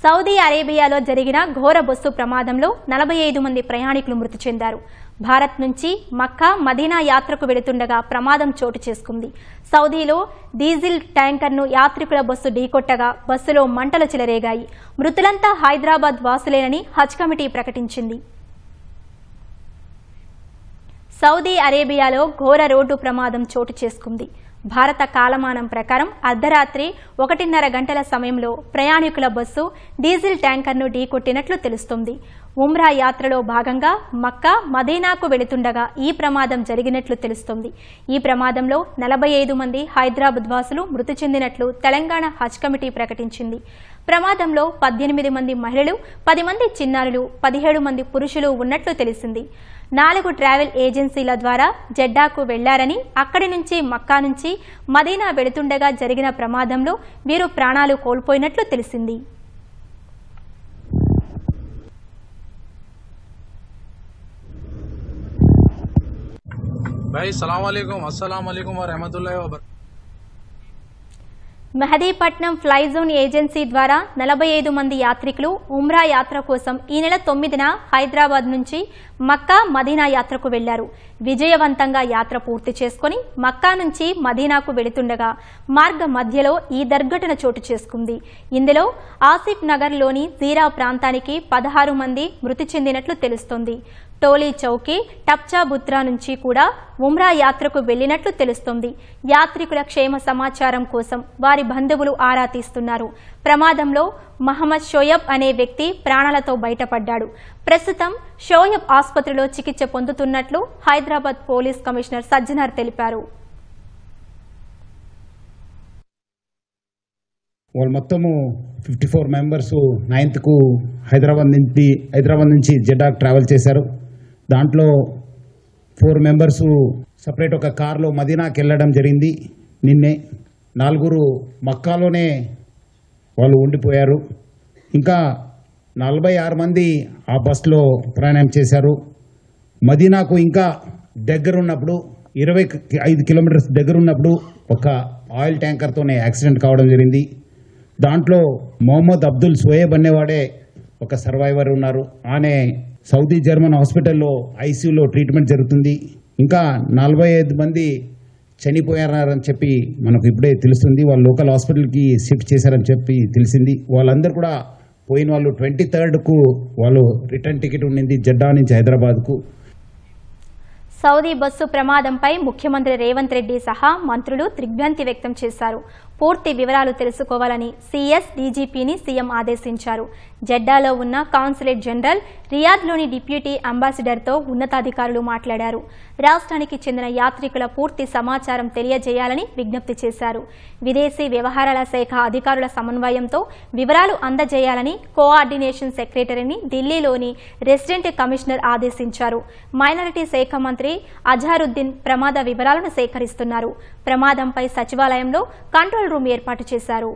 Saudi అరేబియాలో జరిగిన ఘోర బస్సు ప్రమాదంలో 45 మంది ప్రయాణికులు మృతి చెందారు. భారత్ నుంచి మక్కా మదీనా యాత్రకు వెళుతుండగా ప్రమాదం చోటు చేసుకుంది. సౌదీలో డీజిల్ ట్యాంకర్ను యాత్రికుల బస్సు ఢీకొట్టగా బస్సులో మంటలు చెలరేగాయి. మృతులంతా హైదరాబాద్ వాసులేనని హజ్ కమిటీ ప్రకటించింది. సౌదీ అరేబియాలో ఘోర రోడ్డు ప్రమాదం చోటు చేసుకుంది. భారత కాలమానం ప్రకారం అర్ధరాత్రి 1:30 గంటల సమయంలో ప్రయాణికుల బస్సు డీజిల్ ట్యాంకర్ను ఢీకొట్టినట్లు తెలుస్తోంది. ఉమ్రా యాత్రలో భాగంగా మక్కా మదీనాకు వెళుతుండగా ఈ ప్రమాదం జరిగినట్లు తెలుస్తోంది. ఈ ప్రమాదంలో 45 మంది హైదరాబాద్ వాసులు మృతి చెందినట్లు తెలంగాణ హజ్ కమిటీ ప్రకటించింది. ప్రమాదంలో 18 మంది మహిళలు, 10 మంది చిన్నారులు, 17 మంది పురుషులు ఉన్నట్లు తెలిసింది. 4 ట్రావెల్ ఏజెన్సీల ద్వారా జెడ్డాకు వెళ్లారని, అక్కడి నుంచి మక్కా నుంచి మదీనా వెళుతుండగా జరిగిన ప్రమాదంలో వీరు ప్రాణాలు కోల్పోయినట్లు తెలిసింది. మెహదీపట్నం ఫ్లై జోన్ ఏజెన్సీ ద్వారా 45 మంది యాత్రికులు ఉమ్రా యాత్ర కోసం ఈ నెల 9న హైదరాబాద్ నుంచి మక్కా మదీనా యాత్రకు వెళ్లారు. విజయవంతంగా యాత్ర పూర్తి చేసుకుని మక్కా నుంచి మదీనాకు వెళుతుండగా మార్గ మధ్యలో ఈ దుర్ఘటన చోటు చేసుకుంది. ఇందులో ఆసిఫ్ నగర్లోని జీరా ప్రాంతానికి 16 మంది మృతి చెందినట్లు తెలుస్తోంది. టోలీ చౌకీ, టప్చా బుత్రా నుంచి కూడా ఉమ్రా యాత్రకు వెళ్లినట్లు తెలుస్తోంది. యాత్రికుల క్షేమ సమాచారం కోసం వారి బంధువులు ఆరా తీస్తున్నారు. ప్రమాదంలో మహమ్మద్ షోయబ్ అనే వ్యక్తి ప్రాణాలతో బయటపడ్డాడు. ప్రస్తుతం షోయబ్ ఆసుపత్రిలో చికిత్స పొందుతున్నట్లు హైదరాబాద్ పోలీస్ కమిషనర్ సజ్జనార్ తెలిపారు. వాళ్ళు మొత్తము 54 మెంబర్స్ 9th హైదరాబాద్ నుంచి జెడ్డాకు ట్రావెల్ చేశారు. దాంట్లో 4 మెంబర్స్ సపరేట్ ఒక కార్లో మదీనాకి వెళ్ళడం జరిగింది. నిన్నే 4 మక్కాలోనే వాళ్ళు ఉండిపోయారు. ఇంకా 46 మంది ఆ బస్లో ప్రయాణం చేశారు. మదీనాకు ఇంకా దగ్గరున్నప్పుడు 25 కిలోమీటర్స్ దగ్గరున్నప్పుడు ఒక ఆయిల్ ట్యాంకర్తోనే యాక్సిడెంట్ కావడం జరిగింది. దాంట్లో మొహమ్మద్ అబ్దుల్ సోయేబ్ అనేవాడే ఒక సర్వైవర్ ఉన్నారు. ఆమె సౌదీ జర్మన్ హాస్పిటల్లో ఐసీయూలో ట్రీట్మెంట్ జరుగుతుంది. ఇంకా 45 మంది చనిపోయారని చెప్పి మనకు ఇప్పుడే తెలుస్తుంది. వాళ్ళు లోకల్ హాస్పిటల్కి షిఫ్ట్ చేశారని చెప్పి తెలిసింది. వాళ్ళందరూ కూడా పోయిన వాళ్ళు 23కు వాళ్ళు రిటర్న్ టికెట్ ఉండింది జెడ్డా నుంచి హైదరాబాద్కు. సౌదీ బస్సు ప్రమాదంపై ముఖ్యమంత్రి రేవంత్ రెడ్డి సహా మంత్రులు దిగ్భ్రాంతి వ్యక్తం చేశారు. పూర్తి వివరాలు తెలుసుకోవాలని సీఎస్ డీజీపీని సీఎం ఆదేశించారు. జెడ్డాలో ఉన్న కాన్సులేట్ జనరల్, రియాద్లోని డిప్యూటీ అంబాసిడర్తో ఉన్నతాధికారులు మాట్లాడారు. రాష్ట్రానికి చెందిన యాత్రికుల పూర్తి సమాచారం తెలియజేయాలని విజ్ఞప్తి చేశారు. విదేశీ వ్యవహారాల శాఖ అధికారుల సమన్వయంతో వివరాలు అందజేయాలని కోఆర్డినేషన్ సెక్రటరీని ఢిల్లీలోని రెసిడెంట్ కమిషనర్ ఆదేశించారు. మైనారిటీ శాఖ మంత్రి అజారుద్దీన్ ప్రమాద వివరాలను సేకరిస్తున్నారు. ప్రమాదంపై సచివాలయంలో కంట్రోల్ రూమ్ ఏర్పాటు చేశారు.